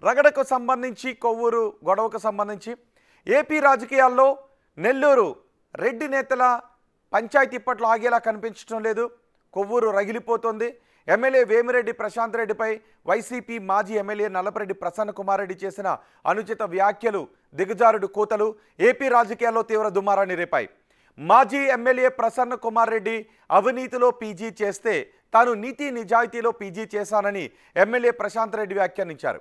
రగడకు సంబంధించి కొవ్వూరు గొడవకు సంబంధించి ఏపీ రాజకీయాల్లో నెల్లూరు రెడ్డి నేతల పంచాయతీ ఇప్పట్లో ఆగేలా కనిపించడం లేదు. కొవ్వూరు రగిలిపోతోంది. ఎమ్మెల్యే వేమిరెడ్డి ప్రశాంత్ రెడ్డిపై వైసీపీ మాజీ ఎమ్మెల్యే నల్లపరెడ్డి ప్రసన్న కుమార్ రెడ్డి చేసిన అనుచిత వ్యాఖ్యలు, దిగజారుడు కూతలు ఏపీ రాజకీయాల్లో తీవ్ర దుమారాన్ని రేపాయి. మాజీ ఎమ్మెల్యే ప్రసన్న కుమార్ రెడ్డి అవినీతిలో పీజీ చేస్తే తాను నీతి నిజాయితీలో పీజీ చేశానని ఎమ్మెల్యే ప్రశాంత్ రెడ్డి వ్యాఖ్యానించారు.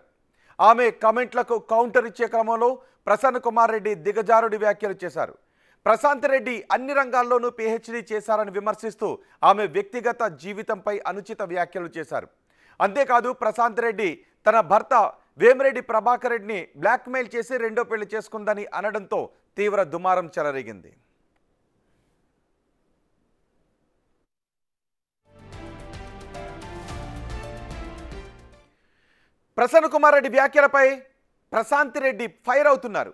ఆమె కామెంట్లకు కౌంటర్ ఇచ్చే క్రమంలో ప్రసన్న కుమార్ రెడ్డి దిగజారుడి వ్యాఖ్యలు చేశారు. ప్రశాంత్ రెడ్డి అన్ని రంగాల్లోనూ పీహెచ్డీ చేశారని విమర్శిస్తూ ఆమె వ్యక్తిగత జీవితంపై అనుచిత వ్యాఖ్యలు చేశారు. అంతేకాదు ప్రశాంత్ రెడ్డి తన భర్త వేమిరెడ్డి ప్రభాకర్ రెడ్డిని బ్లాక్మెయిల్ చేసి రెండో పెళ్లి చేసుకుందని అనడంతో తీవ్ర దుమారం చెలరేగింది. ప్రసన్న కుమార్ రెడ్డి వ్యాఖ్యలపై ప్రశాంత్ రెడ్డి ఫైర్ అవుతున్నారు.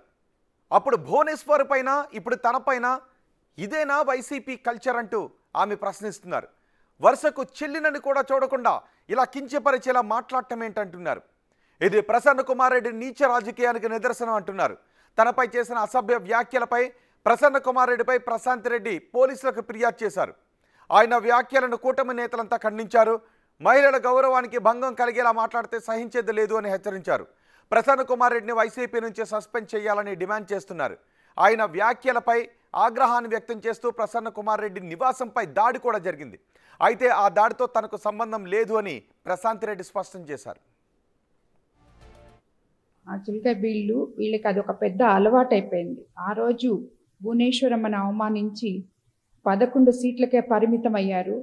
అప్పుడు భువనేశ్వర్ పైన, ఇప్పుడు తన పైన ఇదేనా వైసీపీ కల్చర్ అంటూ ఆమె ప్రశ్నిస్తున్నారు. వరుసకు చెల్లినని కూడా చూడకుండా ఇలా కించపరిచేలా మాట్లాడటం ఏంటంటున్నారు. ఇది ప్రసన్న కుమార్ రెడ్డి నీచ రాజకీయానికి నిదర్శనం అంటున్నారు. తనపై చేసిన అసభ్య వ్యాఖ్యలపై ప్రసన్న కుమార్ రెడ్డిపై ప్రశాంత్ రెడ్డి పోలీసులకు ఫిర్యాదు చేశారు. ఆయన వ్యాఖ్యలను కూటమి నేతలంతా ఖండించారు. మహిళల గౌరవానికి భంగం కలిగేలా మాట్లాడితే సహించేది లేదు అని హెచ్చరించారు. ప్రసన్న కుమార్ రెడ్డిని వైసీపీ నుంచి సస్పెండ్ చేయాలని డిమాండ్ చేస్తున్నారు. ఆయన వ్యాఖ్యలపై ఆగ్రహాన్ని వ్యక్తం చేస్తూ ప్రసన్న కుమార్ రెడ్డి నివాసంపై దాడి కూడా జరిగింది. అయితే ఆ దాడితో తనకు సంబంధం లేదు అని ప్రశాంత్ రెడ్డి స్పష్టం చేశారు. ఆ చిలక వీళ్ళకి అదొక పెద్ద అలవాటు అయిపోయింది. ఆ రోజు భువనేశ్వరమ్మను అవమానించి 11 సీట్లకే పరిమితం అయ్యారు.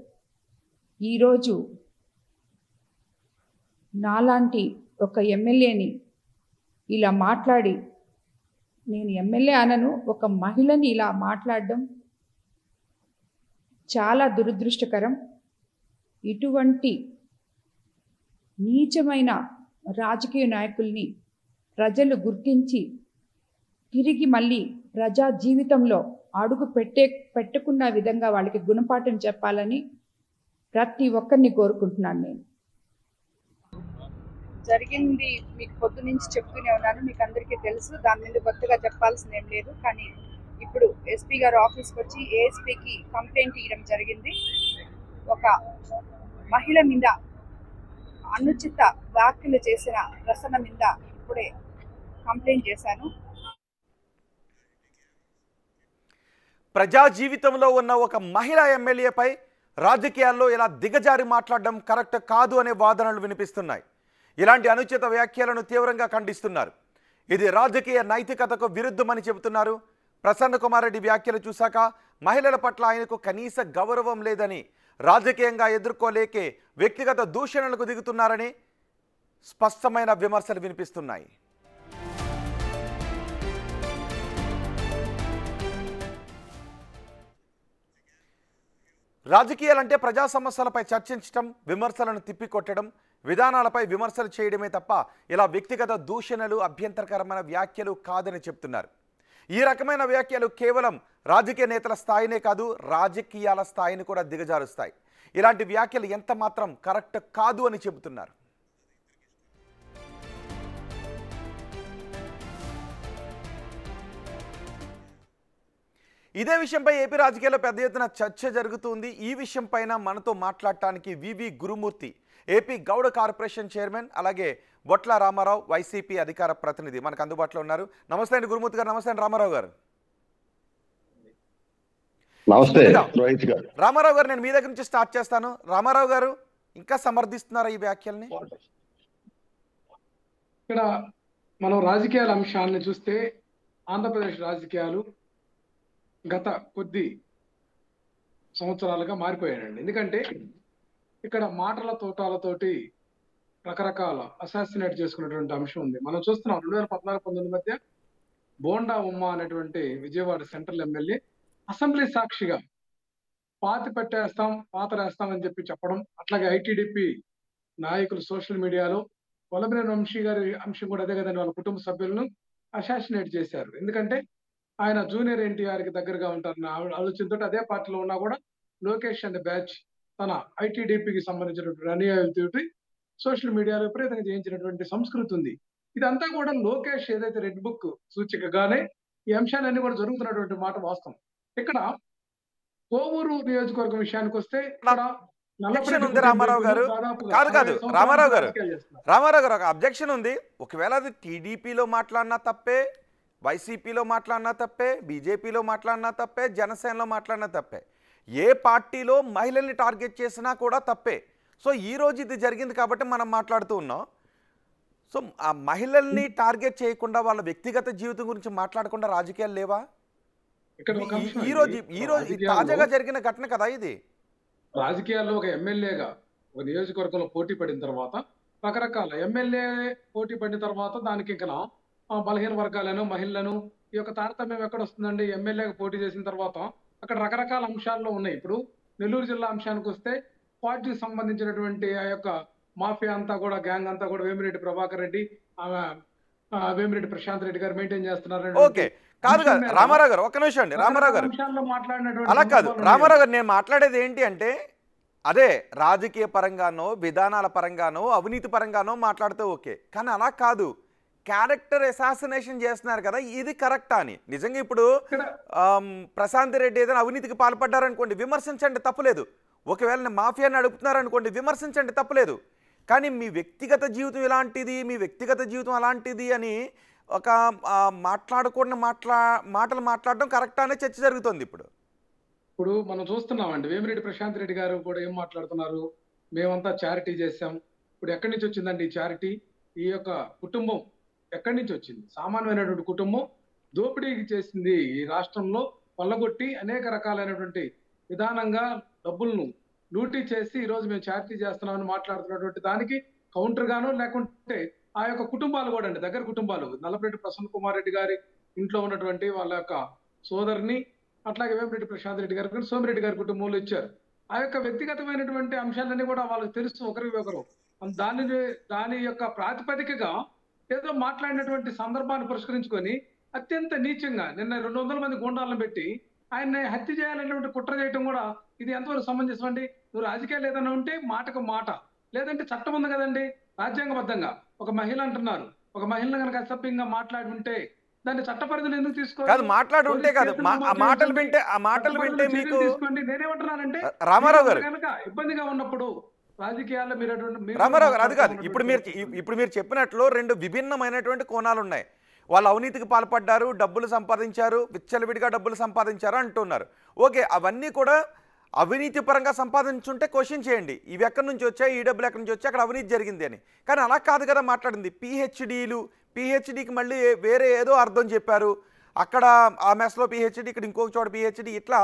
ఈరోజు నాలాంటి ఒక ఎమ్మెల్యేని ఇలా మాట్లాడి, నేను ఎమ్మెల్యే అనను, ఒక మహిళని ఇలా మాట్లాడడం చాలా దురదృష్టకరం. ఇటువంటి నీచమైన రాజకీయ నాయకుల్ని ప్రజలు గుర్తించి తిరిగి మళ్ళీ ప్రజా జీవితంలో అడుగు పెట్టుకున్న విధంగా వాళ్ళకి గుణపాఠం చెప్పాలని ప్రతి ఒక్కరిని కోరుకుంటున్నాను. నేను జరిగింది మీకు పొద్దు నుంచి చెప్తూనే ఉన్నాను, మీకు అందరికీ తెలుసు. దాని మీద కొత్తగా చెప్పాల్సింది ఏం లేదు. కానీ ఇప్పుడు ఎస్పీ గారు ఆఫీస్కి వచ్చి ఏఎస్పీకి కంప్లైంట్ ఇవ్వడం జరిగింది. ఒక మహిళ మీద అనుచిత వ్యాఖ్యలు చేసిన ప్రసన్న మీద ఇప్పుడే కంప్లైంట్ చేశాను. ప్రజా జీవితంలో ఉన్న ఒక మహిళా ఎమ్మెల్యేపై రాజకీయాల్లో ఇలా దిగజారి మాట్లాడడం కరెక్ట్ కాదు అనే వాదనలు వినిపిస్తున్నాయి. ఇలాంటి అనుచిత వ్యాఖ్యలను తీవ్రంగా ఖండిస్తున్నారు. ఇది రాజకీయ నైతికతకు విరుద్ధమని చెబుతున్నారు. ప్రసన్న కుమార్ రెడ్డి వ్యాఖ్యలు చూశాక మహిళల పట్ల ఆయనకు కనీస గౌరవం లేదని, రాజకీయంగా ఎదుర్కోలేకే వ్యక్తిగత దూషణలకు దిగుతున్నారని స్పష్టమైన విమర్శలు వినిపిస్తున్నాయి. రాజకీయాలంటే ప్రజా సమస్యలపై చర్చించడం, విమర్శలను తిప్పికొట్టడం, విధానాలపై విమర్శలు చేయడమే తప్ప ఇలా వ్యక్తిగత దూషణలు, అభ్యంతరకరమైన వ్యాఖ్యలు కాదని చెప్తున్నారు. ఈ రకమైన వ్యాఖ్యలు కేవలం రాజకీయ నేతల స్థాయినే కాదు, రాజకీయాల స్థాయిని కూడా దిగజారుస్తాయి. ఇలాంటి వ్యాఖ్యలు ఎంత మాత్రం కరెక్ట్ కాదు అని చెబుతున్నారు. ఇదే విషయంపై ఏపీ రాజకీయాల్లో పెద్ద ఎత్తున చర్చ జరుగుతుంది. ఈ విషయం పైన మనతో మాట్లాడటానికి వివి గురుమూర్తి, ఏపీ గౌడ కార్పొరేషన్ చైర్మన్, అలాగే బొట్ల రామారావు, వైసీపీ అధికార ప్రతినిధి మనకు అందుబాటులో ఉన్నారు. నమస్తే అండి గురుమూర్తి గారు. నమస్తే అండి రామారావు గారు. రామారావు గారు, నేను మీ దగ్గర నుంచి స్టార్ట్ చేస్తాను. రామారావు గారు, ఇంకా సమర్థిస్తున్నారా ఈ వ్యాఖ్యల్ని? ఇక్కడ మనం రాజకీయాల అంశాలను చూస్తే ఆంధ్రప్రదేశ్ రాజకీయాలు గత కొద్ది సంవత్సరాలుగా మారిపోయాయండి. ఎందుకంటే ఇక్కడ మాటల తోటాలతోటి రకరకాల అసాసినేట్ చేసుకున్నటువంటి అంశం ఉంది. మనం చూస్తున్నాం 2014-19 మధ్య బోండా ఉమ్మ అనేటువంటి విజయవాడ సెంట్రల్ ఎమ్మెల్యే అసెంబ్లీ సాక్షిగా పాతరేస్తాం అని చెప్పడం, అట్లాగే ఐటీడీపీ నాయకులు సోషల్ మీడియాలో వల్లభనేని వంశీ గారి అంశం కూడా అదే కదండి, వాళ్ళ కుటుంబ సభ్యులను అసాసినేట్ చేశారు. ఎందుకంటే ఆయన జూనియర్ ఎన్టీఆర్ కి దగ్గరగా ఉంటారన్న ఆలోచనతో అదే పార్టీలో ఉన్నా కూడా లోకేష్ అండ్ బ్యాచ్ తన ఐటీడీపీకి సంబంధించినటువంటి అనుయాయులతోటి సోషల్ మీడియాలో విపరీతంగా చేయించినటువంటి సంస్కృతి ఉంది. ఇదంతా కూడా లోకేష్ ఏదైతే రెడ్ బుక్ సూచికగానే ఈ అంశాలన్నీ కూడా జరుగుతున్నటువంటి మాట వాస్తవం. ఇక్కడ కోవూరు నియోజకవర్గం విషయానికి వస్తే ఇక్కడ అబ్జెక్షన్ ఉంది రామారావు గారు. కాదు రామారావు గారు ఒక అబ్జెక్షన్ ఉంది. ఒకవేళ అది టీడీపీలో మాట్లాడినా తప్పే, వైసీపీలో మాట్లాడినా తప్పే, బీజేపీలో మాట్లాడినా తప్పే, జనసేనలో మాట్లాడినా తప్పే, ఏ పార్టీలో మహిళల్ని టార్గెట్ చేసినా కూడా తప్పే. సో ఈరోజు ఇది జరిగింది కాబట్టి మనం మాట్లాడుతూ ఉన్నాం. సో ఆ మహిళల్ని టార్గెట్ చేయకుండా వాళ్ళ వ్యక్తిగత జీవితం గురించి మాట్లాడకుండా రాజకీయాలు లేవా? ఈరోజు తాజాగా జరిగిన ఘటన కదా ఇది. రాజకీయాల్లో ఒక ఎమ్మెల్యేగా ఒక నియోజకవర్గంలో పోటీ పడిన తర్వాత రకరకాల ఎమ్మెల్యే పోటీ పడిన తర్వాత దానికి ఇంకా బలహీన వర్గాలను మహిళలను ఈ యొక్క తారతమ్యం ఎక్కడ వస్తుందండి? ఎమ్మెల్యేగా పోటీ చేసిన తర్వాత అక్కడ రకరకాల అంశాల్లో ఉన్నాయి. ఇప్పుడు నెల్లూరు జిల్లా అంశానికి వస్తే పార్టీకి సంబంధించినటువంటి ఆ యొక్క మాఫియా అంతా కూడా గ్యాంగ్ అంతా కూడా వేమిరెడ్డి ప్రభాకర్ రెడ్డి, వేమిరెడ్డి ప్రశాంత్ రెడ్డి గారు మెయింటైన్ చేస్తున్నారు. ఓకే, కాదు కాదు రామారావు గారు ఒక్క నిమిషం అండి. రామారావు గారు అలా కాదు. రామారావు గారు నేను మాట్లాడేది ఏంటి అంటే, అదే రాజకీయ పరంగానో విధానాల పరంగానో అవినీతి పరంగానో మాట్లాడితే ఓకే, కానీ అలా కాదు. క్యారెక్టర్ అసాసినేషన్ చేస్తున్నారు కదా, ఇది కరెక్టా అని. నిజంగా ఇప్పుడు ప్రశాంత్ రెడ్డి ఏదైనా అవినీతికి పాల్పడ్డారనుకోండి, విమర్శించండి, తప్పులేదు. ఒకవేళ మాఫియా నడుపుతున్నారనుకోండి, విమర్శించండి, తప్పులేదు. కానీ మీ వ్యక్తిగత జీవితం ఇలాంటిది, మీ వ్యక్తిగత జీవితం అలాంటిది అని ఒక మాట్లాడకూడని మాటలు మాట్లాడడం కరెక్ట్ అనే చర్చ జరుగుతుంది. ఇప్పుడు మనం చూస్తున్నామండి, వేమిరెడ్డి ప్రశాంత్ రెడ్డి గారు కూడా ఏం మాట్లాడుతున్నారు? మేమంతా చారిటీ చేశాం. ఇప్పుడు ఎక్కడి నుంచి వచ్చిందండి ఈ చారిటీ? ఈ యొక్క కుటుంబం ఎక్కడి నుంచి వచ్చింది? సామాన్యమైనటువంటి కుటుంబం దోపిడీకి చేసింది. ఈ రాష్ట్రంలో కొల్లగొట్టి అనేక రకాలైనటువంటి విధానంగా డబ్బులను లూటీ చేసి ఈ రోజు మేము చారిటీ చేస్తున్నామని మాట్లాడుతున్నటువంటి దానికి కౌంటర్ గాను, లేకుంటే ఆ యొక్క కుటుంబాలు కూడా అండి, దగ్గర కుటుంబాలు, నల్లపరెడ్డి ప్రసన్న కుమార్ రెడ్డి గారి ఇంట్లో ఉన్నటువంటి వాళ్ళ యొక్క సోదరిని, అట్లాగే వేమిరెడ్డి ప్రశాంత్ రెడ్డి గారు సోమిరెడ్డి గారి కుటుంబంలో ఇచ్చారు. ఆ యొక్క వ్యక్తిగతమైనటువంటి అంశాలన్నీ కూడా వాళ్ళకి తెలుసు ఒకరికి ఒకరు. దాని యొక్క ప్రాతిపదికగా ఏదో మాట్లాడినటువంటి సందర్భాన్ని పురస్కరించుకొని అత్యంత నీచంగా నిన్న 200 మంది గూండాలను పెట్టి ఆయన్ని హత్య చేయాలనేటువంటి కుట్ర చేయడం కూడా ఇది ఎంతవరకు సమంజసం అండి? నువ్వు రాజకీయాలు ఏదైనా ఉంటే మాటకు మాట, లేదంటే చట్టం ఉంది కదండి రాజ్యాంగబద్ధంగా. ఒక మహిళ అంటున్నారు, ఒక మహిళను కనుక అసభ్యంగా మాట్లాడి ఉంటే దాన్ని చట్ట పరిధిని ఎందుకు తీసుకోవాలి? మాట్లాడు ఉంటే కాదు, ఆ మాటలు వింటే మీకు నేనేమంటున్నానంటే రామారావు గారు కనుక ఇబ్బందిగా ఉన్నప్పుడు రాజకీయాల్లో మీరు రామారావు గారు అది కాదు. ఇప్పుడు మీరు చెప్పినట్లు రెండు విభిన్నమైనటువంటి కోణాలు ఉన్నాయి. వాళ్ళు అవినీతికి పాల్పడ్డారు, డబ్బులు సంపాదించారు, విచ్చలవిడిగా డబ్బులు సంపాదించారు అంటున్నారు. ఓకే, అవన్నీ కూడా అవినీతి పరంగా సంపాదించుంటే క్వశ్చన్ చేయండి, ఇవి ఎక్కడి నుంచి వచ్చాయి, ఈ డబ్బులు ఎక్కడి నుంచి వచ్చాయి, అక్కడ అవినీతి జరిగింది అని. కానీ అలా కాదు కదా మాట్లాడింది. పిహెచ్డీకి మళ్ళీ వేరే ఏదో అర్థం చెప్పారు. అక్కడ ఆ మెస్లో పిహెచ్డీ, ఇక్కడ ఇంకొక చోట పిహెచ్డీ, ఇట్లా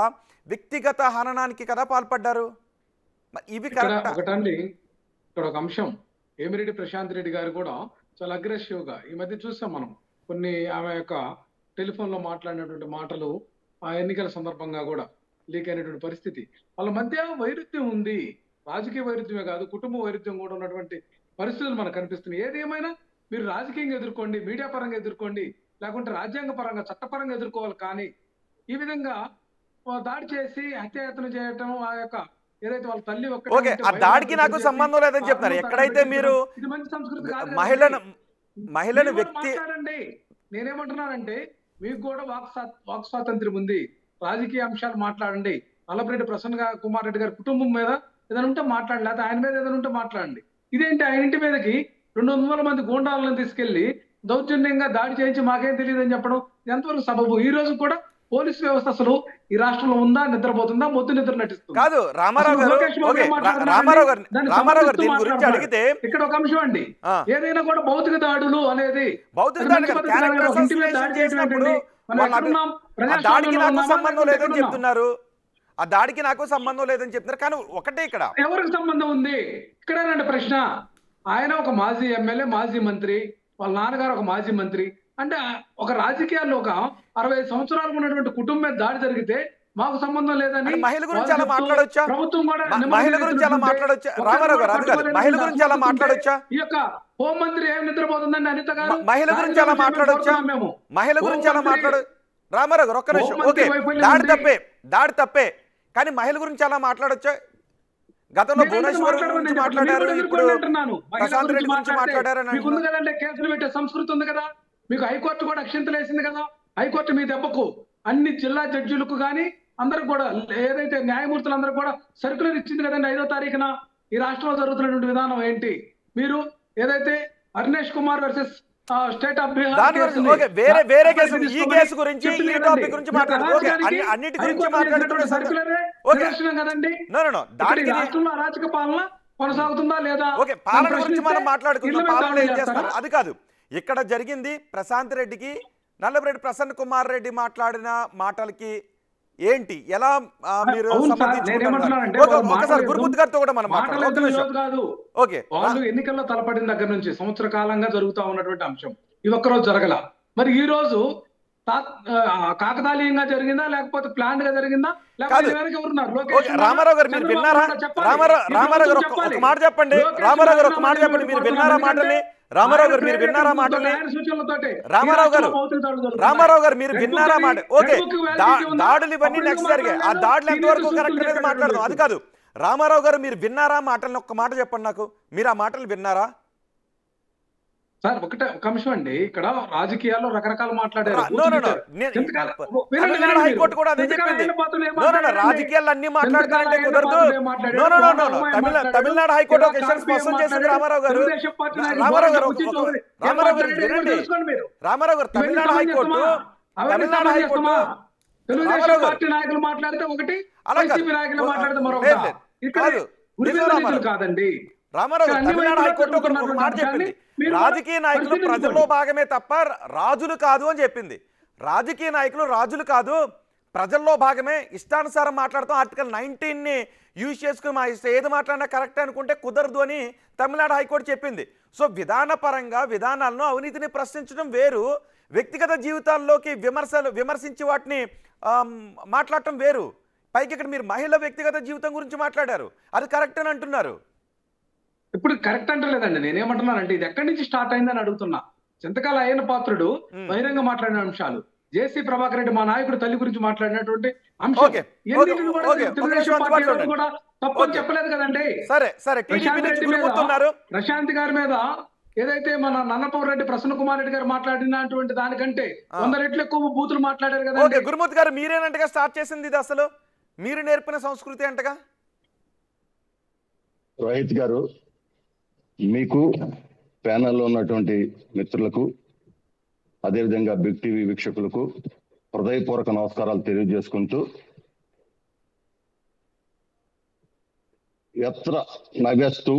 వ్యక్తిగత హననానికి కదా పాల్పడ్డారు. ఇవి ఒకటండి. ఇక్కడ ఒక అంశం, వేమిరెడ్డి ప్రశాంత్ రెడ్డి గారు కూడా చాలా అగ్రెసివ్ గా ఈ మధ్య చూసాం మనం. కొన్ని ఆమె యొక్క టెలిఫోన్ లో మాట్లాడినటువంటి మాటలు ఆ ఎన్నికల సందర్భంగా కూడా లీక్ అయినటువంటి పరిస్థితి. వాళ్ళ మధ్య వైరుధ్యం ఉంది. రాజకీయ వైరుధ్యమే కాదు, కుటుంబ వైరుధ్యం కూడా ఉన్నటువంటి పరిస్థితులు మనకు కనిపిస్తున్నాయి. ఏది ఏమైనా మీరు రాజకీయంగా ఎదుర్కోండి, మీడియా పరంగా ఎదుర్కోండి, లేకుంటే రాజ్యాంగ పరంగా చట్టపరంగా ఎదుర్కోవాలి. కానీ ఈ విధంగా దాడి చేసి హత్యాయత్నం చేయటం, ఆ యొక్క ఏదైతే వాళ్ళ తల్లి ఓకే, ఆ దాడికి నాకు సంబంధం లేదని చెప్తున్నారు. ఎక్కడైతే మీరు మహిళను వ్యక్తి నేనేమంటున్నానంటే, మీకు కూడా వాక్ స్వాతంత్ర్యం ఉంది, రాజకీయ అంశాలు మాట్లాడండి. నల్లపరెడ్డి ప్రసన్న కుమార్ రెడ్డి గారి కుటుంబం మీద ఏదైనా ఉంటే మాట్లాడండి, లేకపోతే ఆయన మీద ఏదైనా ఉంటే మాట్లాడండి. ఇదేంటి ఆయన ఇంటి మీదకి 200 మంది గూండాలను తీసుకెళ్లి దౌర్జన్యంగా దాడి చేయించి మాకేం తెలియదు అని చెప్పడం ఎంతవరకు సబబు? ఈ రోజు కూడా పోలీసు వ్యవస్థ అసలు ఈ రాష్ట్రంలో ఉందా, నిద్రపోతుందా, మొద్దు నిద్ర నటిస్తుంది? కాదు రామారావు గారు దీని గురించి అడిగితే ఇక్కడ ఒక అంశం అండి, ఏదైనా కూడా భౌతిక దాడులు అనేది దాడికి నాకు సంబంధం లేదని చెప్తున్నారు. ఆ దాడికి నాకు సంబంధం లేదని చెప్తున్నారు. కానీ ఒకటే ఇక్కడ ఎవరికి సంబంధం ఉంది? ఇక్కడేనండి ప్రశ్న. ఆయన ఒక మాజీ ఎమ్మెల్యే, మాజీ మంత్రి, వాళ్ళ నాన్నగారు ఒక మాజీ మంత్రి. అంటే ఒక రాజకీయాల్లో ఒక 60 సంవత్సరాలు ఉన్నటువంటి కుటుంబం మీద దాడి జరిగితే మాకు సంబంధం లేదని మహిళ గురించి అలా మాట్లాడొచ్చా? ప్రభుత్వం కూడా మహిళ గురించి అలా మాట్లాడొచ్చా? రామారావు గారు అది కాదు, మహిళ గురించి అలా మాట్లాడొచ్చా? ఈ యొక్క హోంమంత్రి ఏం నిద్రపోతుందండి అనిత గారు? మహిళ గురించి అలా మాట్లాడొచ్చా? మహిళ గురించి అలా మాట్లాడ రామారావు గారు ఒక్క నిమిషం. ఓకే, దాడి తప్పే కానీ మహిళ గురించి అలా మాట్లాడొచ్చా? గతంలో భువనేశ్వర్ గురించి మాట్లాడారు, ఇప్పుడు ప్రశాంత్ రెడ్డి గురించి మాట్లాడారు. మాట్లాడారని మీకు ఉంది కదండి, కేసులు పెట్టే సంస్కృతి ఉంది కదా, మీకు హైకోర్టు కూడా అక్షింతలు వేసింది కదా. హైకోర్టు మీ దెబ్బకు అన్ని జిల్లా జడ్జిలకు కానీ అందరికి కూడా, ఏదైతే న్యాయమూర్తులందరూ కూడా సర్క్యులర్ ఇచ్చింది కదండి 5వ తారీఖున. ఈ రాష్ట్రంలో జరుగుతున్నటువంటి విధానం ఏంటి? మీరు ఏదైతే Arnesh Kumar versus state of వేరే కేసు, ఈ కేసు గురించి, ఈ టాపిక్ గురించి మాట్లాడుతున్నారు, అన్నిటి గురించి మాట్లాడుతున్నారు కదండి. రాష్ట్రంలో అరాచక పాలన కొనసాగుతుందా లేదా? ఓకే, పాలన గురించి మనం మాట్లాడుకుందాం. పాలన ఏం చేస్తారు అది కాదు. ఇక్కడ జరిగింది ప్రశాంత్ రెడ్డికి నల్లమిరెడ్డి ప్రసన్న కుమార్ రెడ్డి మాట్లాడిన మాటలకి ఏంటి, ఎలా మీరు ఒకసారి గురుమూర్తి గారితో కూడా మనం కాదు. వాళ్ళు ఎన్నికల్లో తలపడిన దగ్గర నుంచి సంవత్సర కాలంగా జరుగుతా ఉన్నటువంటి అంశం ఇది ఒక్కరోజు జరగల. మరి ఈ రోజు కాకతాళీయంగా జరిగిందా లేకపోతే ప్లాన్ గా జరిగిందా? రామారావు గారు మీరు విన్నారా? రామారావు గారు ఒక మాట చెప్పండి. రామారావు గారు ఒక మాట చెప్పండి, మీరు విన్నారా మాటల్ని? రామారావు గారు మీరు విన్నారా మాటల్ని? రామారావు గారు మీరు విన్నారా మాట? ఓకే, దాడులు ఇవన్నీ నెక్స్ట్ జరిగాయి, ఆ దాడులు ఎంతవరకు కరెక్ట్ అనేది మాట్లాడదాం, అది కాదు. రామారావు గారు మీరు విన్నారా మాటల్ని ఒక్క మాట చెప్పండి నాకు, మీరు ఆ మాటలు విన్నారా? సార్ ఒక అంశం అండి, ఇక్కడ రాజకీయాల్లో రకరకాలు మాట్లాడారు. తమిళనాడు హైకోర్టు కూడా అదే చెప్పింది. రాజకీయాలు అన్ని మాట్లాడతారంటే కుదరదు. తమిళనాడు హైకోర్టు ఒక విషయం స్పష్టం చేసింది. రామారావు గారు వినండి. రామారావు గారు తమిళనాడు హైకోర్టు నాయకులు మాట్లాడితే ఒకటి, నాయకులు మాట్లాడితే మరొకటి కాదండి. రామారావు తమిళనాడు హైకోర్టు ఒక మాట చెప్పింది, రాజకీయ నాయకులు ప్రజల్లో భాగమే తప్ప రాజులు కాదు అని చెప్పింది. రాజకీయ నాయకులు రాజులు కాదు, ప్రజల్లో భాగమే. ఇష్టానుసారం మాట్లాడతాం, ఆర్టికల్ 19ని యూజ్ చేసుకుని మా ఇష్టం ఏది మాట్లాడినా కరెక్ట్ అనుకుంటే కుదరదు అని తమిళనాడు హైకోర్టు చెప్పింది. సో విధానపరంగా విధానాలను, అవినీతిని ప్రశ్నించడం వేరు, వ్యక్తిగత జీవితాల్లోకి విమర్శించి వాటిని మాట్లాడటం వేరు. పైకి ఇక్కడ మీరు మహిళ వ్యక్తిగత జీవితం గురించి మాట్లాడారు, అది కరెక్ట్ అని అంటున్నారు. ఇప్పుడు కరెక్ట్ అంటలేదండి, నేనేమంటున్నానంటే ఇది ఎక్కడి నుంచి స్టార్ట్ అయిందని అడుగుతున్నా. చింతకాల అయ్యన పాత్రుడు బహిరంగ మాట్లాడిన అంశాలు, జేసీ ప్రభాకర్ రెడ్డి మా నాయకుడు తల్లి గురించి మాట్లాడినటువంటి అంశం కూడా తప్పని చెప్పలేదు కదండి. ప్రశాంత్ గారి మీద ఏదైతే మన నన్నపవర్ రెడ్డి ప్రసన్న కుమార్ రెడ్డి గారు మాట్లాడినటువంటి దానికంటే 100 రెట్లు ఎక్కువ బూతులు మాట్లాడారు కదా. గురుమూర్తి గారు మీరేనంటగా స్టార్ట్ చేసింది ఇది, అసలు మీరు నేర్పిన సంస్కృతి అంటగా. రోహిత్ గారు, మీకు ప్యానెల్లో ఉన్నటువంటి మిత్రులకు, అదేవిధంగా బిగ్ టీవీ వీక్షకులకు హృదయపూర్వక నమస్కారాలు తెలియజేసుకుంటూ, ఎత్ర నగస్తు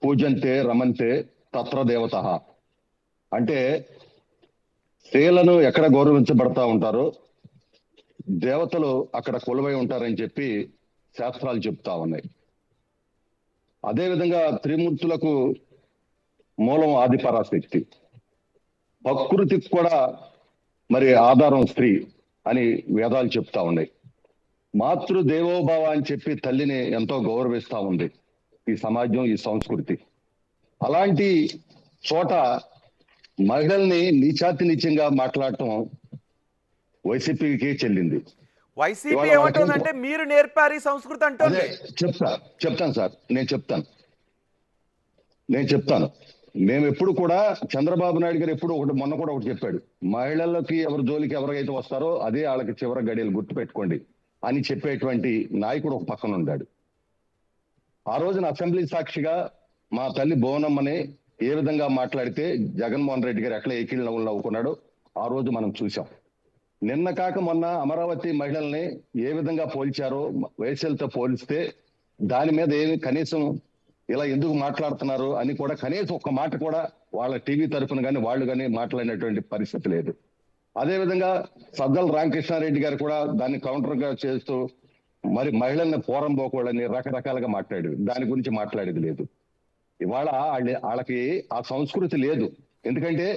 పూజంతే రమంతే తత్ర దేవత అంటే స్త్రీలను ఎక్కడ గౌరవించబడతా ఉంటారో దేవతలు అక్కడ కొలువై ఉంటారని చెప్పి శాస్త్రాలు చెప్తా ఉన్నాయి. అదేవిధంగా త్రిమూర్తులకు మూలం ఆదిపరాశక్తి, ప్రకృతికి కూడా మరి ఆధారం స్త్రీ అని వేదాలు చెప్తా ఉన్నాయి. మాతృదేవోభావ అని చెప్పి తల్లిని ఎంతో గౌరవిస్తా ఉంది ఈ సమాజం, ఈ సంస్కృతి. అలాంటి చోట మహిళల్ని నీచాతి నీచంగా మాట్లాడటం వైసీపీకి చెల్లింది. వైసీపీ ఏమంటుందంటే మీరు నేర్పారు ఈ సంస్కృతి అంటే. చెప్తాను సార్, నేను చెప్తాను. మేము ఎప్పుడు కూడా చంద్రబాబు నాయుడు గారు ఎప్పుడు మొన్న కూడా ఒకటి చెప్పాడు, మహిళలకి ఎవరి జోలికి ఎవరికైతే వస్తారో అదే వాళ్ళకి చివరి గడియలు గుర్తు పెట్టుకోండి అని చెప్పేటువంటి నాయకుడు ఒక పక్కన ఉన్నాడు. ఆ రోజున అసెంబ్లీ సాక్షిగా మా తల్లి భువనమ్మని ఏ విధంగా మాట్లాడితే జగన్మోహన్ రెడ్డి గారు ఎట్లా ఏకీలు నవ్వుకున్నాడో ఆ రోజు మనం చూసాం. నిన్న కాక మొన్న అమరావతి మహిళల్ని ఏ విధంగా పోల్చారో వేసలతో పోలిస్తే దాని మీద ఏమి కనీసం ఇలా ఎందుకు మాట్లాడుతున్నారు అని కూడా కనీసం ఒక్క మాట కూడా వాళ్ళ టీవీ తరఫున కానీ వాళ్ళు కానీ మాట్లాడినటువంటి పరిస్థితి లేదు. అదేవిధంగా సజ్జల రామకృష్ణారెడ్డి గారు కూడా దాన్ని కౌంటర్ గా చేస్తూ మరి మహిళల్ని పోరం పోకూడని రకరకాలుగా మాట్లాడారు, దాని గురించి మాట్లాడేది లేదు. ఇవాళ వాళ్ళకి ఆ సంస్కృతి లేదు. ఎందుకంటే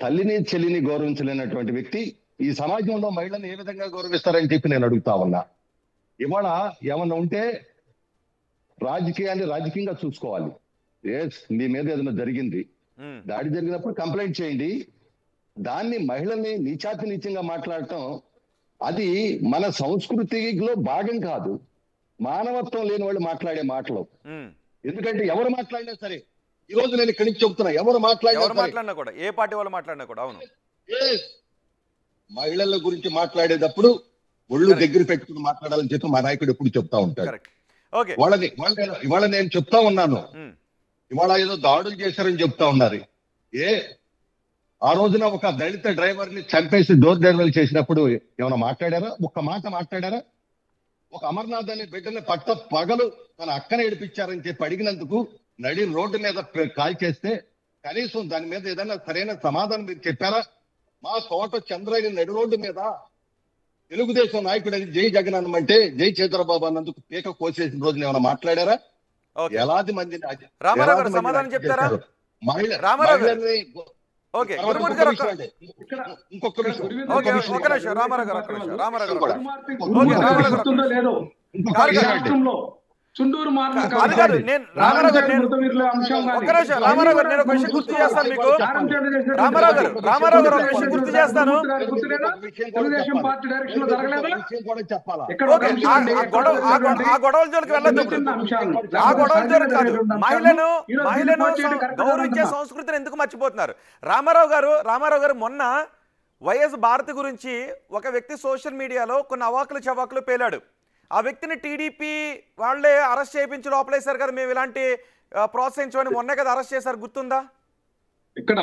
తల్లిని చెల్లిని గౌరవించలేనటువంటి వ్యక్తి ఈ సమాజంలో మహిళల్ని ఏ విధంగా గౌరవిస్తారని చెప్పి నేను అడుగుతా ఉన్నా. ఇవాళ ఏమన్నా ఉంటే రాజకీయాన్ని రాజకీయంగా చూసుకోవాలి. మీ మీద ఏదైనా జరిగింది, దాడి జరిగినప్పుడు కంప్లైంట్ చేయండి. దాన్ని మహిళల్ని నీచాతి నీచంగా మాట్లాడటం అది మన సంస్కృతిలో భాగం కాదు. మానవత్వం లేని వాళ్ళు మాట్లాడే మాటలు. ఉమ్. ఎందుకంటే ఎవరు మాట్లాడినా సరే, ఈ రోజు నేను ఇక్కడి నుంచి చెప్తున్నా, ఎవరు ఎవరు మాట్లాడినా మాట్లాడినా కూడా, ఏ పార్టీ వాళ్ళు మాట్లాడినా కూడా, అవును, మహిళల గురించి మాట్లాడేటప్పుడు ఒళ్ళు Correct. దగ్గర పెట్టుకుని మాట్లాడాలని చెప్పి మా నాయకుడు ఎప్పుడు చెప్తా ఉంటాడు. కరెక్ట్. ఓకే. ఇవాళ నేను చెప్తా ఉన్నాను, ఉమ్. ఇవాళ ఏదో దాడులు చేశారని చెప్తా ఉన్నారు. ఆ రోజున ఒక దళిత డ్రైవర్ ని చంపేసి డోర్ డెలివరీ చేసినప్పుడు ఏమైనా మాట్లాడారా? ఒక్క మాట మాట్లాడారా? ఒక అమర్నాథ్ అనే బిడ్డని పగలు తన అక్కన ఏడిపించారని చెప్పి అడిగినందుకు నడి రోడ్డు మీద కాల్ చేస్తే కనీసం దాని మీద ఏదైనా సరైన సమాధానం మీరు చెప్పారా? మా తోట చంద్రయ్య నడి రోడ్డు మీద తెలుగుదేశం నాయకుడు అని జై జగన్ అంటే జై చంద్రబాబు అన్నందుకు పీక కోసేసిన రోజున ఏమైనా మాట్లాడారా? ఓకే. ఎలాది మందిని రామారావు గారు సమాధానం చెప్తారా? రామారావు గారు. ఓకే. గురుమూర్తి గారు ఇంకొక విషయం. ఓకే, ఒక నిమిషం రామారావు గారు, ఒక్క నిమిషం రామారావు గారు. గుర్తుందో లేదో ఈ రాష్ట్రంలో చుండూరు అది కాదు, నేను రామారావు గారు, నేను ఒక్క నిమిషం రామారావు గారు, నేను ఒక విషయం గుర్తు చేస్తాను మీకు. రామారావు గారు ఒక విషయం గుర్తు చేస్తాను. తెలుగుదేశం పార్టీ డైరెక్షన్ లో జరగలేదా? ఓకే, ఆ గొడవల జోలికి వెళ్ళొద్దు ఇప్పుడు. ఆ గొడవల జోలికి కాదు, మహిళను గౌరవించే సంస్కృతిని ఎందుకు మర్చిపోతున్నారు? రామారావు గారు మొన్న వైఎస్ భారతి గురించి ఒక వ్యక్తి సోషల్ మీడియాలో కొన్ని అవాకులు చవాకులు పేలాడు. ఆ వ్యక్తిని టీడీపీ వాళ్ళే అరెస్ట్ చేయించి లోపలేశారు కదా, మేము ఇలాంటి ప్రోత్సహించమని మొన్నే కదా అరెస్ట్ చేశారు, గుర్తుందా? ఇక్కడ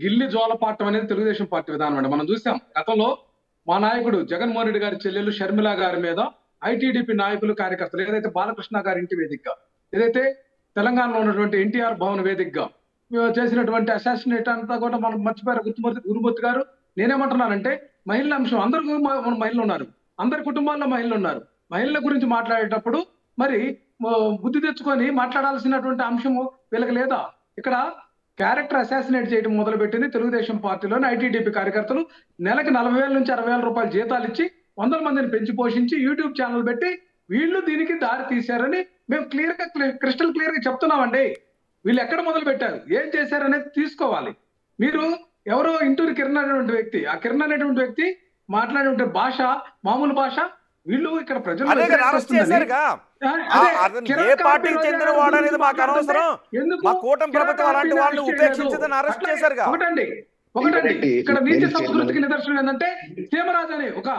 గిల్లి జోలపాటం అనేది తెలుగుదేశం పార్టీ విధానం అండి. మనం చూసాం గతంలో మా నాయకుడు జగన్మోహన్ రెడ్డి గారి చెల్లెలు షర్మిల గారి మీద ఐటీడీపీ నాయకులు, కార్యకర్తలు, ఏదైతే బాలకృష్ణ గారి ఇంటి వేదికగా, ఏదైతే తెలంగాణలో ఉన్నటువంటి ఎన్టీఆర్ భవన్ వేదికగా చేసినటువంటి అసాసినేట్ అంతా కూడా మనం మర్చిపోయారు గురుమూర్తి గారు. నేనేమంటున్నానంటే మహిళల అంశం, అందరూ మహిళలు ఉన్నారు, అందరి కుటుంబాల్లో మహిళలు ఉన్నారు. మహిళల గురించి మాట్లాడేటప్పుడు మరి బుద్ధి తెచ్చుకొని మాట్లాడాల్సినటువంటి అంశము వీళ్ళకి లేదా? ఇక్కడ క్యారెక్టర్ అసాసినేట్ చేయడం మొదలుపెట్టింది తెలుగుదేశం పార్టీలోని ఐటీడీపీ కార్యకర్తలు. నెలకి 40,000 నుంచి 60,000 రూపాయలు జీతాలు ఇచ్చి 100 మందిని పెంచి పోషించి యూట్యూబ్ ఛానల్ పెట్టి వీళ్ళు దీనికి దారి తీశారని మేము క్రిస్టల్ క్లియర్ గా చెప్తున్నామండి. వీళ్ళు ఎక్కడ మొదలు పెట్టారు, ఏం చేశారనేది తీసుకోవాలి. మీరు ఎవరో ఇంటూరి కిరణ్ అనేటువంటి వ్యక్తి, ఆ కిరణ్ అనేటువంటి వ్యక్తి మాట్లాడే భాష మామూలు భాష, వీళ్ళు ఇక్కడ ప్రజలు అరెస్ట్ చేశారుగా. ఏ పార్టీకి చెందిన వాడు అనేది మాకు అనవసరం, మా కూటమి ప్రభుత్వం అలాంటి వాళ్ళని ఉపేక్షించదని అరెస్ట్ చేశారుగా. ఒకటండి ఇక్కడ నీతి సంస్కృతికి నిదర్శనం ఏంటంటే సీమరాజు అనే ఒక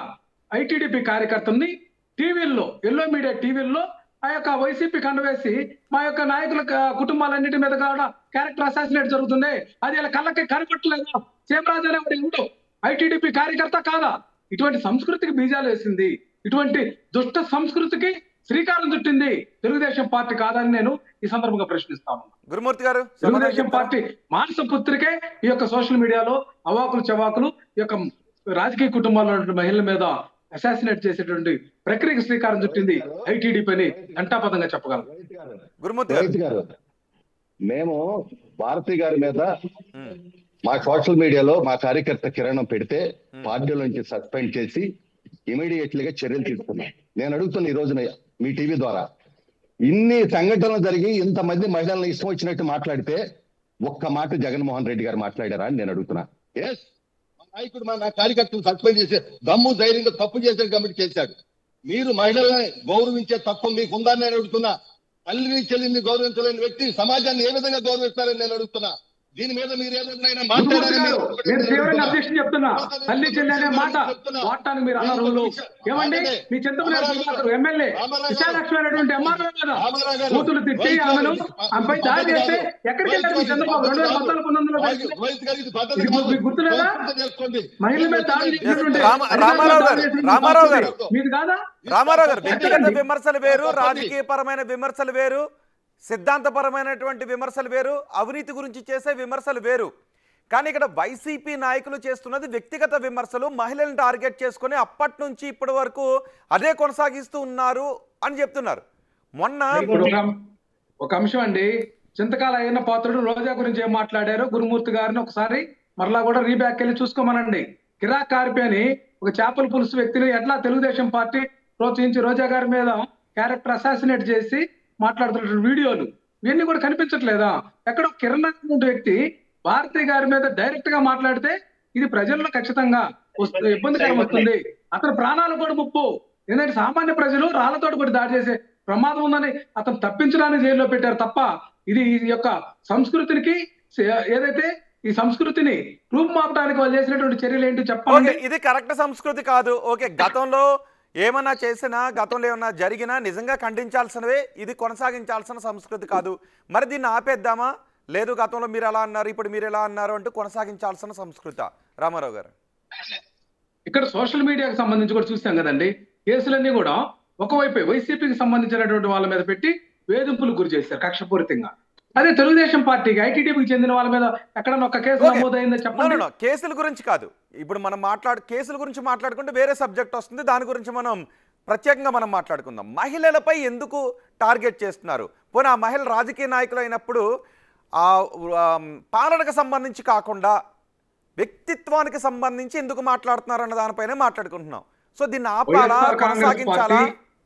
ఐటీడీపీ కార్యకర్తని టీవీల్లో, ఎల్లో మీడియా టీవీల్లో ఆ యొక్క వైసీపీ కండవేసి మా యొక్క నాయకుల కుటుంబాలన్నిటి మీద కూడా క్యారెక్టర్ అసాసినేట్ జరుగుతుంది, అది ఇలా కళ్ళకి కనపట్టలేదు. సీమరాజు అనే వాడు ఐటీడీపీ కార్యకర్త కాదా? ఇటువంటి సంస్కృతికి బీజాలు వేసింది, ఇటువంటి దుష్ట సంస్కృతికి శ్రీకారం చుట్టింది తెలుగుదేశం పార్టీ కాదని నేను ఈ సందర్భంగా ప్రశ్నిస్తాను. గురుమూర్తి గారు, తెలుగుదేశం పార్టీ మానస పుత్రికే ఈ యొక్క సోషల్ మీడియాలో అవాకులు చవాకులు, ఈ యొక్క రాజకీయ కుటుంబాల్లో ఉన్న మహిళల మీద అసాసినేట్ చేసేటువంటి ప్రక్రియకు శ్రీకారం చుట్టింది ఐటీడీపీ అని ఘంటాపథంగా చెప్పగలం. గురుమూర్తి గారు, మేము భారతి గారి మీద మా సోషల్ మీడియాలో మా కార్యకర్త కిరణం పెడితే పార్టీల నుంచి సస్పెండ్ చేసి ఇమీడియట్లీగా చర్యలు తీసుకున్నాం. నేను అడుగుతున్నా ఈ రోజున మీ టీవీ ద్వారా, ఇన్ని సంఘటనలు జరిగి ఇంతమంది మహిళలను ఇష్టం వచ్చినట్టు మాట్లాడితే ఒక్క మాట జగన్మోహన్ రెడ్డి గారు మాట్లాడారా అని నేను అడుగుతున్నా. ఎస్, మా నాయకుడు నా కార్యకర్తను సస్పెండ్ చేసే దమ్ము ధైర్యంగా తప్పు చేశాడు కాబట్టి చేశాడు. మీరు మహిళల్ని గౌరవించే తత్వం మీకు ఉందని నేను అడుగుతున్నా. తల్లిని చెల్లిని గౌరవించలేని వ్యక్తి సమాజాన్ని ఏ విధంగా గౌరవిస్తారని నేను అడుగుతున్నా. దీని మీద మీరు ఏదైనా అబ్జెక్షన్ చెప్తున్నా. తల్లి చెల్లి అనే మాట వాడటానికి మీరు అన్నారు. ఏమండి మీ చింతపల్లి ఎమ్మెల్యే విశాలక్ష్మి అనేటువంటి ఎంఆర్ఓ మీద కూతురు తిట్టి ఆమెను ఆమెపై దాడి చేస్తే ఎక్కడికి వెళ్ళారు మీ చంద్రబాబు? 2014 గుర్తులేదా? మహిళల మీద దాడి చేసినటువంటి మీది కాదా? రామారావు గారు, వ్యక్తిగత విమర్శలు వేరు, రాజకీయ పరమైన విమర్శలు వేరు, సిద్ధాంతపరమైనటువంటి విమర్శలు వేరు, అవినీతి గురించి చేసే విమర్శలు వేరు. కానీ ఇక్కడ వైసీపీ నాయకులు చేస్తున్నది వ్యక్తిగత విమర్శలు, మహిళలను టార్గెట్ చేసుకుని అప్పటి నుంచి ఇప్పటి వరకు అదే కొనసాగిస్తూ ఉన్నారు అని చెప్తున్నారు. మొన్న ఒక అంశం అండి, చింతకాల అయిన పాత్రుడు రోజా గురించి ఏం మాట్లాడారో గురుమూర్తి గారిని ఒకసారి మరలా కూడా రీబ్యాక్ వెళ్ళి చూసుకోమనండి. కిరాక్ కార్పి అని ఒక చేపల పులుసు వ్యక్తిని ఎట్లా తెలుగుదేశం పార్టీ ప్రోత్సహించి రోజా గారి మీద క్యారెక్టర్ అసాసినేట్ చేసి మాట్లాడుతున్న వీడియోలు ఇవన్నీ కూడా కనిపించట్లేదా? ఎక్కడో కిరణ్ అనేటువంటి వ్యక్తి భారతి గారి మీద డైరెక్ట్ గా మాట్లాడితే ఇది ప్రజల్లో ఖచ్చితంగా ఇబ్బందికరం వస్తుంది, అతని ప్రాణాలు కూడా ముప్పు. ఎందుకంటే సామాన్య ప్రజలు రాళ్లతోటి కూడా దాడి చేసే ప్రమాదం ఉందని అతను తప్పించడానికి జైల్లో పెట్టారు తప్ప ఇది ఈ యొక్క సంస్కృతికి ఏదైతే ఈ సంస్కృతిని రూపుమాపడానికి వాళ్ళు చేసినటువంటి చర్యలు ఏంటి చెప్పండి. ఇది కరెక్ట్ సంస్కృతి కాదు. ఓకే, గతంలో ఏమన్నా చేసినా, గతంలో ఏమన్నా జరిగినా నిజంగా ఖండించాల్సినవే, ఇది కొనసాగించాల్సిన సంస్కృతి కాదు. మరి దీన్ని ఆపేద్దామా? లేదు, గతంలో మీరు ఎలా అన్నారు, ఇప్పుడు మీరు ఎలా అన్నారు అంటూ కొనసాగించాల్సిన సంస్కృతి. రామారావు గారు, ఇక్కడ సోషల్ మీడియాకి సంబంధించి కూడా చూస్తాం కదండి, కేసులన్నీ కూడా ఒకవైపు వైసీపీకి సంబంధించినటువంటి వాళ్ళ మీద పెట్టి వేధింపులకు గురి చేశారు కక్షపూరితంగా. అదే తెలుగుదేశం పార్టీకి, ఐటీడీపీకి చెందిన వాళ్ళ మీద ఎక్కడన్నా ఒక కేసు నమోదైందో చెప్పండి. కేసుల గురించి కాదు, ఇప్పుడు మనం కేసుల గురించి మాట్లాడుకుంటే వేరే సబ్జెక్ట్ వస్తుంది, దాని గురించి మనం ప్రత్యేకంగా మనం మాట్లాడుకుందాం. మహిళలపై ఎందుకు టార్గెట్ చేస్తున్నారు? పోనీ ఆ మహిళ రాజకీయ నాయకులు అయినప్పుడు ఆ పాలనకు సంబంధించి కాకుండా వ్యక్తిత్వానికి సంబంధించి ఎందుకు మాట్లాడుతున్నారు అన్న దానిపైన మాట్లాడుకుంటున్నాం. సో దీన్ని ఆపాలా, కొనసాగించాలా?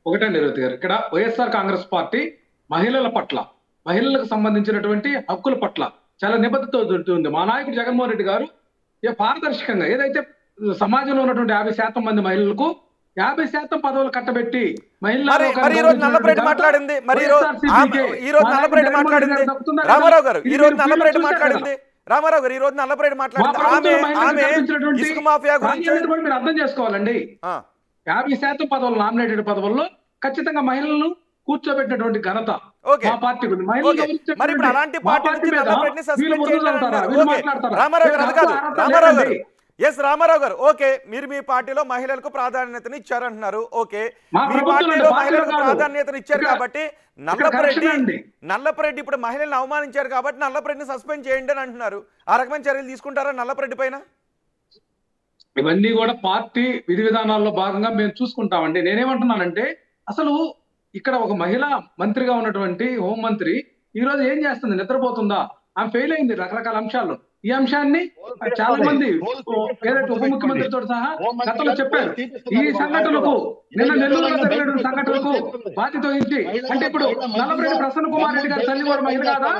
ఒకటండి రేవతి గారు, ఇక్కడ వైఎస్ఆర్ కాంగ్రెస్ పార్టీ మహిళల పట్ల, మహిళలకు సంబంధించినటువంటి హక్కుల పట్ల చాలా నిబద్ధత ఉంది. మా నాయకుడు జగన్మోహన్ రెడ్డి గారు పారదర్శకంగా ఏదైతే సమాజంలో ఉన్నటువంటి 50% మంది మహిళలకు 50% పదవులు కట్టబెట్టి రామారావు గారు ఈ రోజు నల్లపరెడ్డి మాట్లాడింది, ఆమె ఇసుక మాఫియా గురించి మీరు అర్థం చేసుకోవాలండి. 50% పదవులు, నామినేటెడ్ పదవుల్లో ఖచ్చితంగా మహిళలను కూర్చోబెట్టినటువంటి ఘనత మా పార్టీకి ఉంది. మరి ఇప్పుడు అలాంటి పార్టీ రామారావు గారు, ఓకే, మీరు మీ పార్టీలో మహిళలకు ప్రాధాన్యతను ఇచ్చారంటున్నారు. ఓకే, మీ పార్టీలో మహిళలకు ప్రాధాన్యతను ఇచ్చారు కాబట్టి నల్లపరెడ్డి ఇప్పుడు మహిళలను అవమానించారు కాబట్టి నల్లపరెడ్డిని సస్పెండ్ చేయండి అని అంటున్నారు. ఆ రకమైన చర్యలు తీసుకుంటారా నల్లపరెడ్డి పైన? ఇవన్నీ కూడా పార్టీ విధి విధానాల్లో భాగంగా మేము చూసుకుంటామండి. నేనేమంటున్నానంటే, అసలు ఇక్కడ ఒక మహిళా మంత్రిగా ఉన్నటువంటి హోంమంత్రి ఈ రోజు ఏం చేస్తుంది? నిద్రపోతుందా? ఆమె ఫెయిల్ అయింది రకరకాల అంశాల్లో. ఈ అంశాన్ని చాలా మంది ఏదైతే ఉప ముఖ్యమంత్రితో సహా గతంలో చెప్పారు. ఈ సంఘటనలకు, నిన్న నెల్లూరులో జరిగిన సంఘటనలకు బాధ్యత వహించి, అంటే ఇప్పుడు నల్లపరెడ్డి ప్రసన్న కుమార్ రెడ్డి గారు తల్లి కూడా మహిళ కాదా?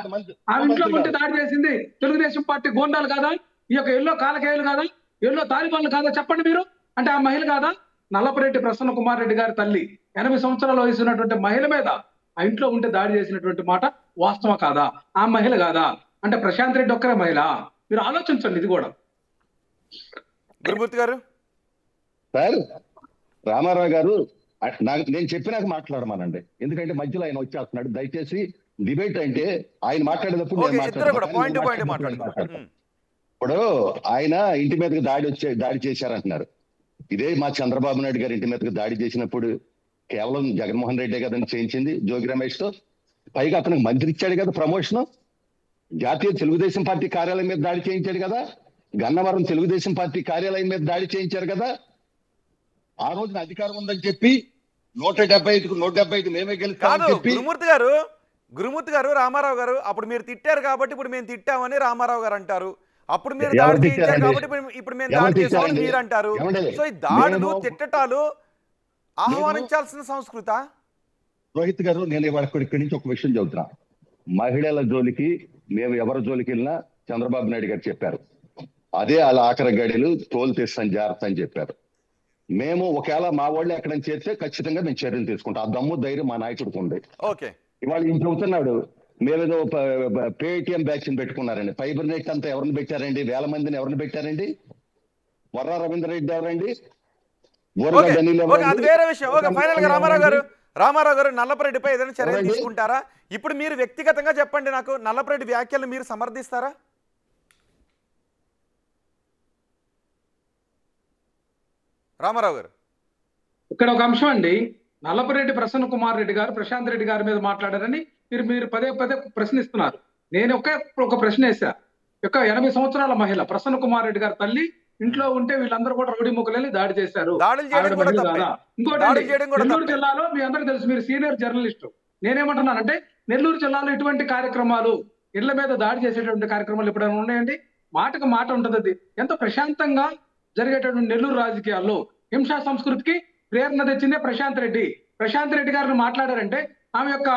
ఆమె ఇంట్లో ఉంటే దాడి చేసింది తెలుగుదేశం పార్టీ గోండాలు కాదా? ఈ యొక్క ఎల్లో కాలకేయులు కాదా? ఎల్లో తాలిబాన్లు కాదా? చెప్పండి మీరు. అంటే ఆ మహిళ కాదా? నల్లపరెడ్డి ప్రసన్న కుమార్ రెడ్డి గారి తల్లి 80 సంవత్సరాల వయసు ఉన్నటువంటి మహిళ మీద ఆ ఇంట్లో ఉంటే దాడి చేసినటువంటి మాట వాస్తవం కాదా? ఆ మహిళ కాదా? అంటే ప్రశాంత్ రెడ్డి ఒక్కరే మహిళ? మీరు ఆలోచించండి. ఇది కూడా గురుమూర్తి గారు, సార్ రామారావు గారు, నేను చెప్పినాక మాట్లాడమానండి, ఎందుకంటే మధ్యలో ఆయన వచ్చేస్తున్నాడు. దయచేసి డిబేట్ అంటే ఆయన మాట్లాడేటప్పుడు ఇప్పుడు ఆయన ఇంటి మీదకి దాడి చేశారంటున్నారు. ఇదే మా చంద్రబాబు నాయుడు గారి ఇంటి మీదకి దాడి చేసినప్పుడు కేవలం జగన్మోహన్ రెడ్డి కదని చేయించింది జోగి రమేష్ తో. పైగా అతనికి మంత్రి ఇచ్చాడు కదా ప్రమోషన్. జాతీయ తెలుగుదేశం పార్టీ కార్యాలయం మీద దాడి చేయించాడు కదా. గన్నవరం తెలుగుదేశం పార్టీ కార్యాలయం మీద దాడి చేయించారు కదా. ఆ రోజున అధికారం ఉందని చెప్పి 175కు 175 మేమే గెలుస్తామని చెప్పి. గురుమూర్తి గారు, రామారావు గారు, అప్పుడు మీరు తిట్టారు కాబట్టి ఇప్పుడు మేము తిట్టామని రామారావు గారు అంటారు. అప్పుడు మీరు దాడి చేయించారు కాబట్టి ఇప్పుడు మేము దాడి చేసామని మీరు అంటారు. సో ఈ దాడులు, తిట్టటాలు ఆహ్వానించాల్సిన సంస్కృత? రోహిత్ గారు, నేను ఇక్కడి నుంచి ఒక విషయం చెబుతున్నా. మహిళల జోలికి మేము ఎవరి జోలికి వెళ్ళినా చంద్రబాబు నాయుడు గారు చెప్పారు, అదే వాళ్ళ ఆఖరి గడిలు తోలు తీస్తాను జాగ్రత్త అని చెప్పారు. మేము ఒకవేళ మా వాళ్ళు ఎక్కడైనా చేస్తే ఖచ్చితంగా మేము చర్యలు తీసుకుంటాం. ఆ దమ్ము ధైర్యం మా నాయకుడికి ఉంది. ఇవాళ ఈయన చెబుతున్నాడు మేమేదో పేటిఎం బ్యాచ్ పెట్టుకున్నారండి. ఫైబర్ నెట్ అంతా ఎవరిని పెట్టారండి? 1000 మందిని ఎవరిని పెట్టారండి? వర్రా రవీంద్ర రెడ్డి ఎవరండి? అది వేరే విషయం. ఫైనల్ గా రామారావు గారు నల్లపరెడ్డిపై ఏదైనా చర్యలు తీసుకుంటారా? ఇప్పుడు మీరు వ్యక్తిగతంగా చెప్పండి నాకు, నల్లపరెడ్డి వ్యాఖ్యలు మీరు సమర్థిస్తారా? రామారావు గారు, ఇక్కడ ఒక అంశం అండి. నల్లపరెడ్డి ప్రసన్న కుమార్ రెడ్డి గారు ప్రశాంత్ రెడ్డి గారి మీద మాట్లాడారని మీరు పదే ప్రశ్నిస్తున్నారు. నేను ఒక ప్రశ్న వేసా. 80 సంవత్సరాల మహిళ ప్రసన్న కుమార్ రెడ్డి గారి తల్లి ఇంట్లో ఉంటే వీళ్ళందరూ కూడా రౌడీ ముక్కలని దాడి చేశారు. ఇంకోటి, నెల్లూరు జిల్లాలో మీ అందరికీ తెలుసు, మీరు సీనియర్ జర్నలిస్ట్. నేనేమంటున్నానంటే, నెల్లూరు జిల్లాలో ఇటువంటి కార్యక్రమాలు, ఇళ్ల మీద దాడి చేసేటువంటి కార్యక్రమాలు ఎప్పుడైనా ఉన్నాయండి? మాటకు మాట ఉంటుంది. అది ఎంతో ప్రశాంతంగా జరిగేటటువంటి నెల్లూరు రాజకీయాల్లో హింసా సంస్కృతికి ప్రేరణ తెచ్చిందే ప్రశాంత్ రెడ్డి గారిని మాట్లాడారంటే ఆమె యొక్క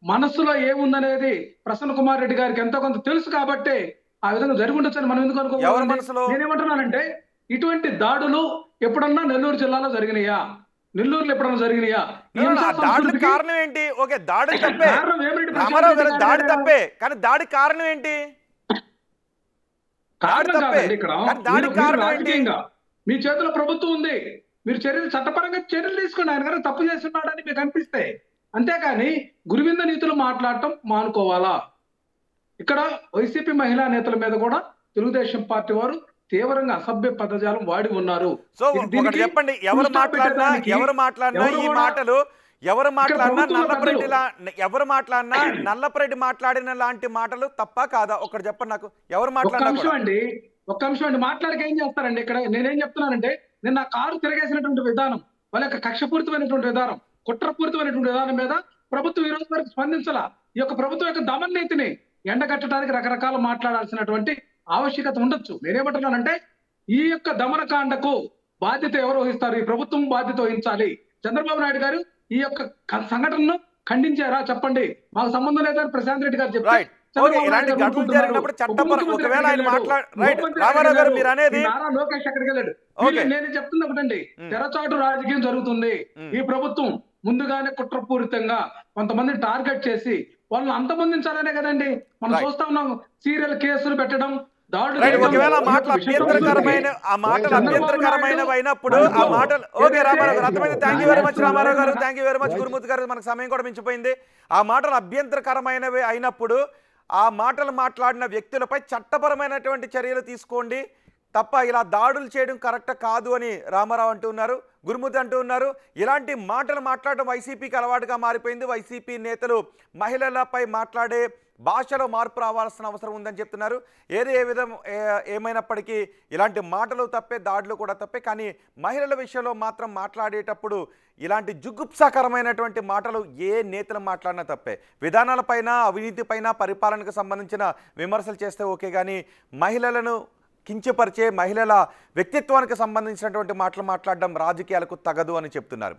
మనస్సులో ఏముందనేది ప్రసన్న కుమార్ రెడ్డి గారికి ఎంతో కొంత తెలుసు కాబట్టి ఆ విధంగా జరిగి ఉండొచ్చని మనం ఎందుకు అనుకోవాలి? నేనేమంటున్నానంటే, ఇటువంటి దాడులు ఎప్పుడన్నా నెల్లూరు జిల్లాలో జరిగినాయా? నెల్లూరులో ఎప్పుడైనా జరిగినాయా? ఈ ఆ హింసా దాడికి సంస్కృతికి కారణం ఏంటి? ఓకే, దాడి తప్పే, కారణం వేమిరెడ్డి ప్రశాంత్ రామారావు రెడ్డి గారు, గారే దాడి కదా. తప్పే, కానీ దాడికి కారణం ఏంటి? కారణం దాడి తప్పే, కాదండి ఇక్కడ. కానీ దాడికి మీరు కారణం ఏంటి? రాజకీయంగా మీ చేతిలో ప్రభుత్వం ఉంది, మీరు చట్టపరంగా చర్యలు తీసుకోండి. ఆయన గారు తప్పు చేస్తున్నాడని మీకు అనిపిస్తే, అంతేకాని గురువింద నీతులు మాట్లాడటం మానుకోవాలా? ఇక్కడ వైసీపీ మహిళా నేతల మీద కూడా తెలుగుదేశం పార్టీ వారు తీవ్రంగా అసభ్య పదజాలం వాడి ఉన్నారు. సో దీనికి ఒకటి చెప్పండి, ఎవరు మాట్లాడినా ఎవరు ఈ కూడా- మాటలు, ఎవరు మాట్లాడినా ప్రభుత్వ నల్లపరెడ్డిలా, ఎవరు మాట్లాడినా నల్లపరెడ్డి మాట్లాడిన లాంటి మాటలు తప్ప కాదా? ఒకటి చెప్పండి నాకు, ఎవరు ఒక్క మాట్లాడినా అంశం కూడా. అండి, ఒక్క అంశం అండి, మాట్లాడక ఏం చేస్తారండి? ఇక్కడ నేనేం చెప్తున్నానంటే, నిన్న కారు తిరగేసినటువంటి విధానం, వాళ్ళ యొక్క కక్షపూరితమైనటువంటి విధానం, కుట్రపూరితమైనటువంటి విధానం మీద ప్రభుత్వం ఈ రోజు వరకు స్పందించాల. ఈ యొక్క ప్రభుత్వం యొక్క దమన నీతిని ఎండగట్టడానికి రకరకాల మాట్లాడాల్సినటువంటి ఆవశ్యకత ఉండొచ్చు. నేనేమంటున్నానంటే, ఈ యొక్క దమనకాండకు బాధ్యత ఎవరు వహిస్తారు? ఈ ప్రభుత్వం బాధ్యత వహించాలి. చంద్రబాబు నాయుడు గారు ఈ యొక్క సంఘటనను ఖండించారా? చెప్పండి. మాకు సంబంధం లేదని ప్రశాంత్ రెడ్డి గారు చెప్తే, రైట్, ఓకే, ఇలాంటి ఘటనలు జరిగినప్పుడు చట్టపరం, ఒకవేళ ఆయన రైట్, రామారావు గారు మీరు అనేది నారా లోకేష్ ఎక్కడికి వెళ్ళాడు? ఓకే. నేను చెప్తుంది ఒకటండి, తెరచాటు రాజకీయం జరుగుతుంది. ఈ ప్రభుత్వం ముందుగానే కుట్రపూరితంగా కొంతమంది టార్గెట్ చేసి వాళ్ళని అంతమొందించాలనే కదండి మనం Right. చూస్తా ఉన్నాం. సీరియల్ కేసులు పెట్టడం, దాడులు రైట్, చేయడం. ఒకవేళ ఆ మాటలు ఈ విషయం అభ్యంతరకరమైన, ఆ మాటలు అభ్యంతరకరమైనవి అయినప్పుడు ఆ మాటలు, ఓకే రామారావు గారు, అర్థమైంది. Thank you very much Ramarao garu, thank you very much Gurumurthy garu. మనకు సమయం కూడా మించిపోయింది. ఆ మాటలు అభ్యంతరకరమైనవి అయినప్పుడు ఆ మాటలు మాట్లాడిన వ్యక్తులపై చట్టపరమైనటువంటి చర్యలు తీసుకోండి తప్ప ఇలా దాడులు చేయడం కరెక్ట్ కాదు అని రామారావు అంటూ ఉన్నారు, గురుమూర్తి అంటూ ఉన్నారు. ఇలాంటి మాటలు మాట్లాడడం వైసీపీకి అలవాటుగా మారిపోయింది. వైసీపీ నేతలు మహిళలపై మాట్లాడే భాషలో మార్పు రావాల్సిన అవసరం ఉందని చెప్తున్నారు. ఏమైనప్పటికీ ఇలాంటి మాటలు తప్పే, దాడులు కూడా తప్పే, కానీ మహిళల విషయంలో మాత్రం మాట్లాడేటప్పుడు ఇలాంటి జుగుప్సాకరమైనటువంటి మాటలు ఏ నేతలు మాట్లాడినా తప్పే. విధానాలపైన, అవినీతిపైన, పరిపాలనకు సంబంధించిన విమర్శలు చేస్తే ఓకే, కానీ మహిళలను కించపరిచే, మహిళల వ్యక్తిత్వానికి సంబంధించినటువంటి మాటలు మాట్లాడడం రాజకీయాలకు తగదు అని చెప్తున్నారు.